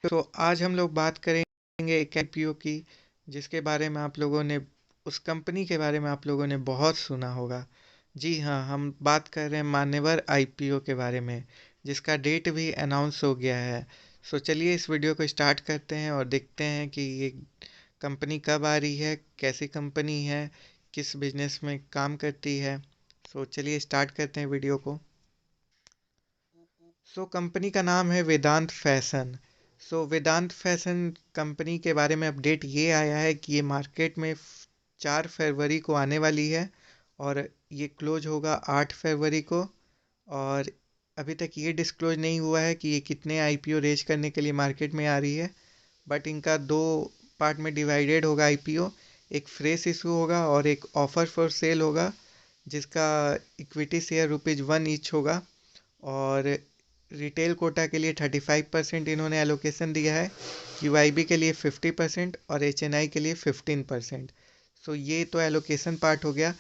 तो आज हम लोग बात करेंगे एक आईपीओ की, जिसके बारे में आप लोगों ने, उस कंपनी के बारे में आप लोगों ने बहुत सुना होगा। जी हाँ, हम बात कर रहे हैं मान्यवर आईपीओ के बारे में, जिसका डेट भी अनाउंस हो गया है। सो चलिए इस वीडियो को स्टार्ट करते हैं और देखते हैं कि ये कंपनी कब आ रही है, कैसी कंपनी है, किस बिजनेस में काम करती है। सो चलिए स्टार्ट करते हैं वीडियो को। कंपनी का नाम है वेदांत फैशन। वेदांत फैशन कंपनी के बारे में अपडेट ये आया है कि ये मार्केट में 4 फरवरी को आने वाली है और ये क्लोज होगा 8 फरवरी को। और अभी तक ये डिस्क्लोज नहीं हुआ है कि ये कितने आईपीओ रेज करने के लिए मार्केट में आ रही है, बट इनका दो पार्ट में डिवाइडेड होगा आईपीओ। एक फ्रेश इशू होगा और एक ऑफर फॉर सेल होगा, जिसका इक्विटी शेयर ₹1 ईच होगा। और रिटेल कोटा के लिए 35% इन्होंने एलोकेशन दिया है, यूआईबी के लिए 50% और एचएनआई के लिए 15%। ये तो एलोकेशन पार्ट हो गया।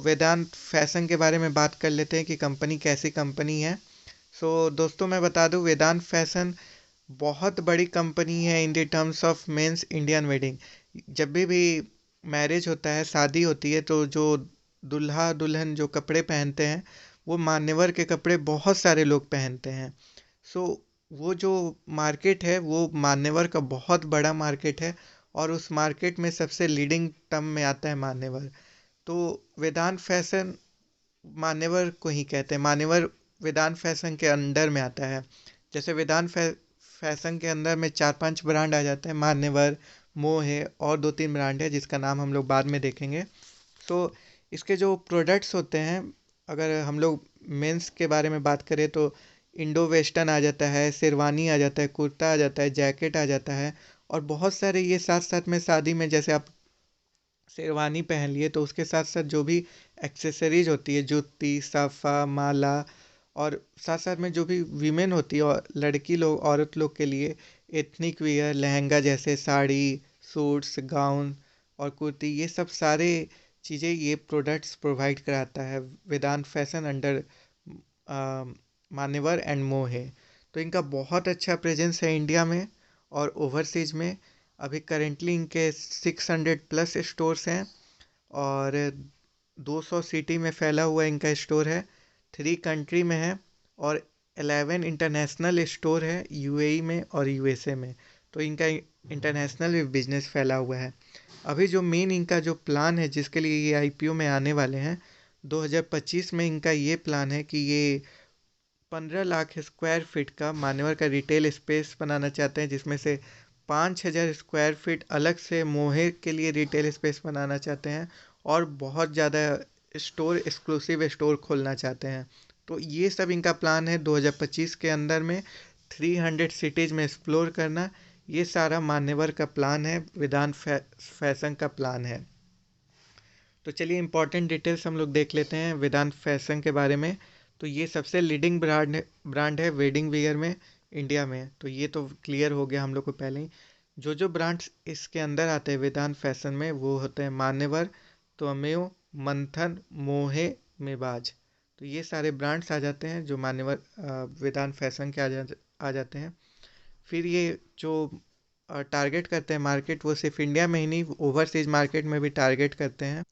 वेदांत फैशन के बारे में बात कर लेते हैं कि कंपनी कैसी कंपनी है। दोस्तों मैं बता दूं, वेदांत फैशन बहुत बड़ी कंपनी है in the terms of men's Indian wedding. जब भी मैरिज होता है, शादी होती है, तो जो दूल्हा दुल्हन जो कपड़े पहनते हैं, वो मान्यवर के कपड़े बहुत सारे लोग पहनते हैं। सो वो जो मार्केट है वो मान्यवर का बहुत बड़ा मार्केट है, और उस मार्केट में सबसे लीडिंग टर्म में आता है मान्यवर। तो वेदांत फैशन मान्यवर को ही कहते हैं, मान्यवर वेदांत फैशन के अंडर में आता है। जैसे फैशन के अंदर में 4-5 ब्रांड आ जाते हैं, मान्यवर, मोहे और 2-3 ब्रांड है जिसका नाम हम लोग बाद में देखेंगे। तो इसके जो प्रोडक्ट्स होते हैं, अगर हम लोग मेंस के बारे में बात करें तो इंडो वेस्टर्न आ जाता है, शेरवानी आ जाता है, कुर्ता आ जाता है, जैकेट आ जाता है। और बहुत सारे ये साथ साथ में शादी में, जैसे आप शेरवानी पहन लिए तो उसके साथ साथ जो भी एक्सेसरीज होती है, जूती, साफा, माला, और साथ साथ में जो भी वीमेन होती है और लड़की लोग, औरत लोग के लिए एथनिक वियर, लहंगा जैसे साड़ी, सूट्स, गाउन और कुर्ती, ये सब सारे चीज़ें ये प्रोडक्ट्स प्रोवाइड कराता है वेदांत फैशन अंडर मान्यवर एंड मोहे। तो इनका बहुत अच्छा प्रेजेंस है इंडिया में और ओवरसीज में। अभी करेंटली इनके 600 प्लस स्टोर्स हैं और 200 सिटी में फैला हुआ इनका स्टोर है, 3 कंट्री में है, और 11 इंटरनेशनल स्टोर है यूएई में और यूएसए में। तो इनका इंटरनेशनल भी बिजनेस फैला हुआ है। अभी जो मेन इनका जो प्लान है जिसके लिए ये आईपीओ में आने वाले हैं, 2025 में इनका ये प्लान है कि ये 15 लाख स्क्वायर फीट का मान्यवर का रिटेल स्पेस बनाना चाहते हैं, जिसमें से 5,000 स्क्वायर फीट अलग से मोहे के लिए रिटेल स्पेस बनाना चाहते हैं, और बहुत ज़्यादा स्टोर, एक्सक्लूसिव स्टोर खोलना चाहते हैं। तो ये सब इनका प्लान है 2025 के अंदर में 300 सिटीज़ में एक्सप्लोर करना। ये सारा मान्यवर का प्लान है, वेदांत फैशन का प्लान है। तो चलिए इंपॉर्टेंट डिटेल्स हम लोग देख लेते हैं वेदांत फैशन के बारे में। तो ये सबसे लीडिंग ब्रांड है वेडिंग वियर में इंडिया में। तो ये तो क्लियर हो गया हम लोग को पहले ही। जो ब्रांड्स इसके अंदर आते हैं वेदांत फैशन में, वो होते हैं मान्यवर, त्वमेव, मंथन, मोहे, मेबाज। तो ये सारे ब्रांड्स आ जाते हैं जो मान्यवर वेदांत फैशन के आ जाते हैं। फिर ये जो टारगेट करते हैं मार्केट, वो सिर्फ इंडिया में ही नहीं, ओवरसीज मार्केट में भी टारगेट करते हैं।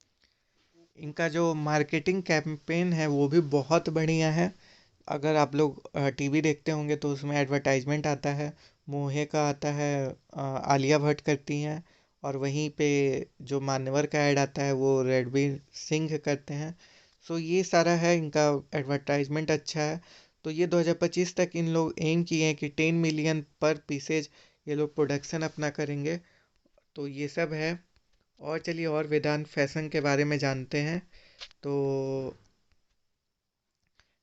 इनका जो मार्केटिंग कैंपेन है वो भी बहुत बढ़िया है। अगर आप लोग टीवी देखते होंगे तो उसमें एडवर्टाइजमेंट आता है, मोहे का आता है, आलिया भट्ट करती हैं, और वहीं पे जो मान्यवर का ऐड आता है वो रणवीर सिंह करते हैं। ये सारा है, इनका एडवर्टाइजमेंट अच्छा है। तो ये 2025 तक इन लोग एम किए हैं कि 10 मिलियन पर पीसेज ये लोग प्रोडक्शन अपना करेंगे। तो ये सब है। और चलिए और वेदांत फैशन के बारे में जानते हैं। तो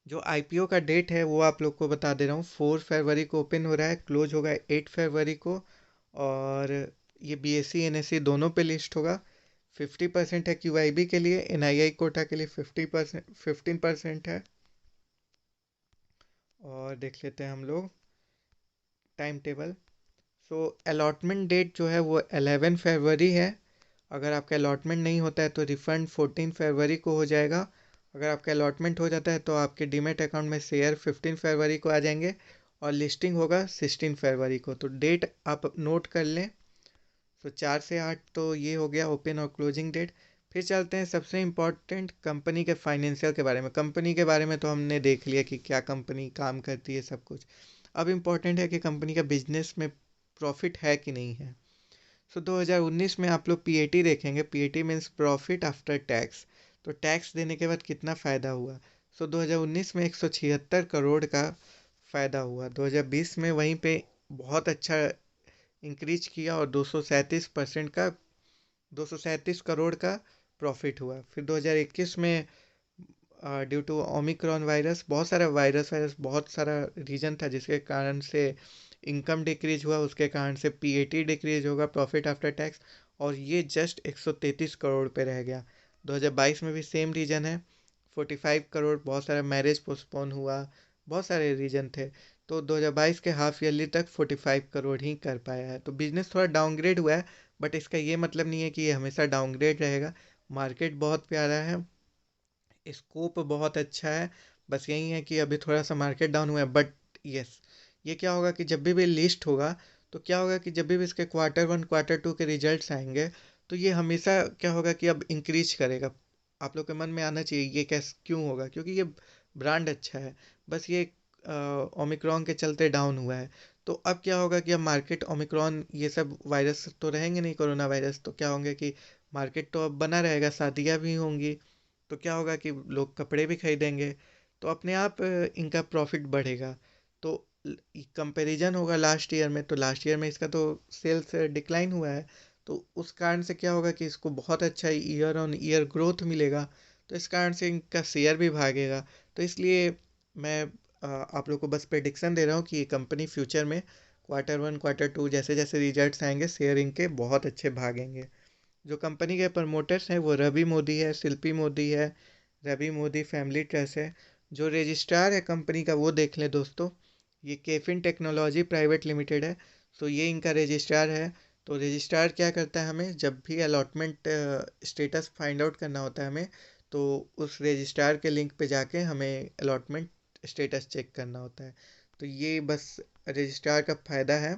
जो आईपीओ का डेट है वो आप लोग को बता दे रहा हूँ, 4 फरवरी को ओपन हो रहा है, क्लोज होगा 8 फरवरी को। और ये बीएससी एनएससी दोनों पे लिस्ट होगा। 50% है क्यूआईबी के लिए, एनआईआई कोटा के लिए 50%, 15% है। और देख लेते हैं हम लोग टाइम टेबल। अलॉटमेंट डेट जो है वो 11 फरवरी है। अगर आपका अलॉटमेंट नहीं होता है तो रिफ़ंड 14 फरवरी को हो जाएगा। अगर आपका अलॉटमेंट हो जाता है तो आपके डीमेट अकाउंट में शेयर 15 फरवरी को आ जाएंगे, और लिस्टिंग होगा 16 फरवरी को। तो डेट आप नोट कर लें। तो 4 से 8 तो ये हो गया ओपन और क्लोजिंग डेट। फिर चलते हैं सबसे इम्पोर्टेंट कंपनी के फाइनेंशियल के बारे में। कंपनी के बारे में तो हमने देख लिया कि क्या कंपनी काम करती है सब कुछ। अब इम्पोर्टेंट है कि कंपनी का बिजनेस में प्रॉफिट है कि नहीं है। सो 2019 में आप लोग पीएटी देखेंगे। PAT means profit after tax. तो टैक्स देने के बाद कितना फ़ायदा हुआ। सो 2019 में 176 करोड़ का फ़ायदा हुआ। 2020 में वहीं पे बहुत अच्छा इंक्रीज किया और 237% का 237 करोड़ का प्रॉफिट हुआ। फिर 2021 में ड्यू टू ओमिक्रॉन वायरस, बहुत सारा वायरस बहुत सारा रीजन था जिसके कारण से इनकम डिक्रीज हुआ, उसके कारण से पीएटी डिक्रीज होगा, प्रॉफिट आफ्टर टैक्स, और ये जस्ट 133 करोड़ पे रह गया। 2022 में भी सेम रीजन है, 45 करोड़। बहुत सारा मैरिज पोस्टपोन हुआ, बहुत सारे रीजन थे। तो 2022 के हाफ ईयरली तक 45 करोड़ ही कर पाया है। तो बिजनेस थोड़ा डाउनग्रेड हुआ है, बट इसका ये मतलब नहीं है कि ये हमेशा डाउनग्रेड रहेगा। मार्केट बहुत प्यारा है, स्कोप बहुत अच्छा है। बस यही है कि अभी थोड़ा सा मार्केट डाउन हुआ है, बट यस, ये क्या होगा कि जब भी लिस्ट होगा तो क्या होगा कि जब भी इसके Q1 Q2 के रिजल्ट्स आएंगे तो ये हमेशा क्या होगा कि अब इंक्रीज करेगा। आप लोग के मन में आना चाहिए ये कैसे क्यों होगा, क्योंकि ये ब्रांड अच्छा है। बस ये ओमिक्रॉन के चलते डाउन हुआ है। तो अब क्या होगा कि अब मार्केट ओमिक्रॉन ये सब वायरस तो रहेंगे नहीं, कोरोना वायरस, तो क्या होंगे कि मार्केट तो अब बना रहेगा, शादियाँ भी होंगी, तो क्या होगा कि लोग कपड़े भी खरीदेंगे, तो अपने आप इनका प्रॉफिट बढ़ेगा। तो कंपैरिजन होगा लास्ट ईयर में, तो लास्ट ईयर में इसका तो सेल्स डिक्लाइन हुआ है, तो उस कारण से क्या होगा कि इसको बहुत अच्छा ईयर ऑन ईयर ग्रोथ मिलेगा। तो इस कारण से इनका शेयर भी भागेगा। तो इसलिए मैं आप लोग को बस प्रेडिक्शन दे रहा हूँ कि ये कंपनी फ्यूचर में Q1 Q2 जैसे जैसे रिजल्ट्स आएंगे शेयर इनके बहुत अच्छे भागेंगे। जो कंपनी के प्रमोटर्स हैं वो रवि मोदी है, शिल्पी मोदी है, रवि मोदी फैमिली ट्रस्ट है। जो रजिस्ट्रार है कंपनी का वो देख लें दोस्तों, ये केफिन टेक्नोलॉजी प्राइवेट लिमिटेड है। सो ये इनका रजिस्ट्रार है। तो रजिस्ट्रार क्या करता है, हमें जब भी अलॉटमेंट स्टेटस फाइंड आउट करना होता है हमें, तो उस रजिस्ट्रार के लिंक पे जाके हमें अलॉटमेंट स्टेटस चेक करना होता है। तो ये बस रजिस्ट्रार का फ़ायदा है।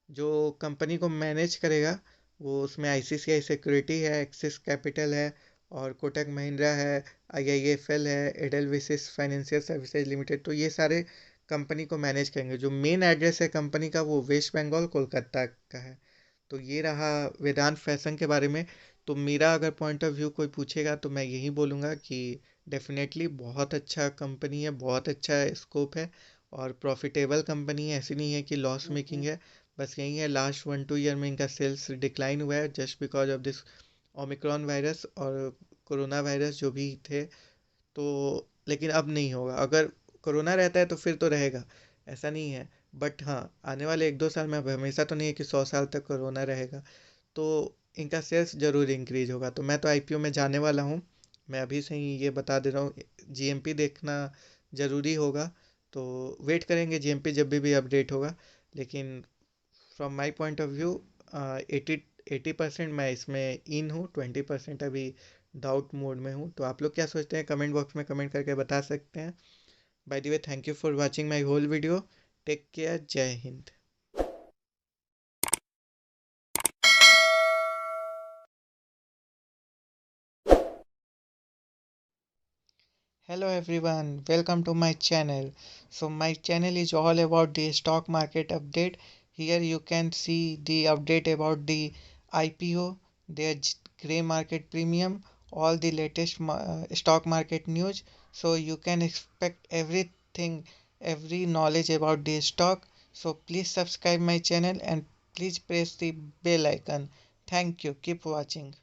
जो कंपनी को मैनेज करेगा वो उसमें आईसीसीआई सिक्योरिटी है, एक्सिस कैपिटल है, और कोटक महिंद्रा है, आईआईएफएल है, एडलविसिस फाइनेंशियल सर्विसेज लिमिटेड। तो ये सारे कंपनी को मैनेज करेंगे। जो मेन एड्रेस है कंपनी का वो वेस्ट बंगाल कोलकाता का है। तो ये रहा वेदांत फैशन के बारे में। तो मेरा अगर पॉइंट ऑफ व्यू कोई पूछेगा तो मैं यही बोलूँगा कि डेफिनेटली बहुत अच्छा कंपनी है, बहुत अच्छा स्कोप है, और प्रॉफिटेबल कंपनी है, ऐसी नहीं है कि लॉस मेकिंग है। बस यही है, लास्ट 1-2 ईयर में इनका सेल्स डिक्लाइन हुआ है just because of this Omicron virus और कोरोना वायरस जो भी थे। तो लेकिन अब नहीं होगा। अगर कोरोना रहता है तो फिर तो रहेगा, ऐसा नहीं है। बट हाँ, आने वाले 1-2 साल में, अब हमेशा तो नहीं है कि 100 साल तक कोरोना रहेगा, तो इनका सेल्स ज़रूर इंक्रीज होगा। तो मैं तो आईपीओ में जाने वाला हूँ। मैं अभी से ही ये बता दे रहा हूँ, जीएमपी देखना ज़रूरी होगा। तो वेट करेंगे जीएमपी जब भी अपडेट होगा। लेकिन from my point of view 80% मैं इसमें इन हूँ, 20% अभी डाउट मोड में हूँ। तो आप लोग क्या सोचते हैं कमेंट बॉक्स में कमेंट करके बता सकते हैं। By the way, thank you for watching my whole video. Take care, जय हिंद। Hello everyone, welcome to my channel. So my channel is all about the stock market update. Here you can see the update about the IPO, their grey market premium, all the latest stock market news. So you can expect everything, every knowledge about the stock. So please subscribe my channel and please press the bell icon. Thank you. Keep watching.